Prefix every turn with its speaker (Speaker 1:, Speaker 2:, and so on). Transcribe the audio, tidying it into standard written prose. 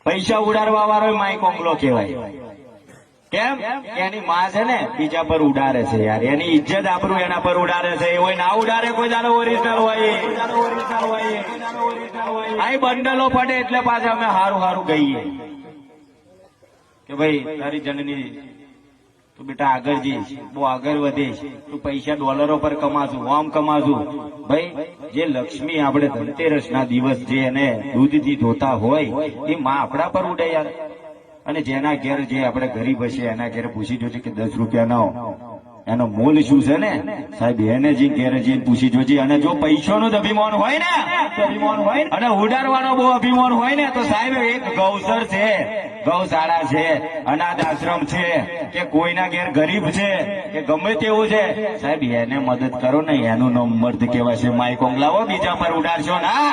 Speaker 1: પૈસા ઉડાડવા વાળો માય કોંગલો કહેવાય. કેમ? એની માં છે ને બીજા પર ઉડાડે છે યાર, એની ઇજ્જત આબરૂ એના પર ઉડાડે છે. એ હોય ના ઉડાડે કોઈ દાડો ઓરિજિનલ હોય. આ બંડલો પડે એટલે પાછા અમે હારું હારું ગઈએ કે ભાઈ તારી જનની તું બેટા આગળ જઈશ, બહુ આગળ વધીશ, તું પૈસા ડોલરો પર કમાશું, આમ કમાશું. ભાઈ જે લક્ષ્મી આપણે ધનતેરસ ના દિવસ જે એને દૂધથી ધોતા હોય એ માં આપણા પર ઉડે યાર. અને જેના ઘેર જે આપણે ગરીબ હશે એના ઘેર પૂછી જોજે કે 10 રૂપિયાનો એનો મોલ શું છે ને સાહેબ, એને જે ઘેર જઈને પૂછી જોજે. અને જો પૈસાનું જ અભિમાન હોય ને અને ઉડાડવાનો બહુ અભિમાન હોય ને તો સાહેબ એક ગૌસર છે, ગૌશાળા છે, અનાથ આશ્રમ છે, કે કોઈના ઘેર ગરીબ છે કે ગમે તેવું છે સાહેબ, એને મદદ કરો ને, એનું નામ મર્દ કહેવાય છે. માય કોંગલાઓ બીજા પર ઉડાડશો ના.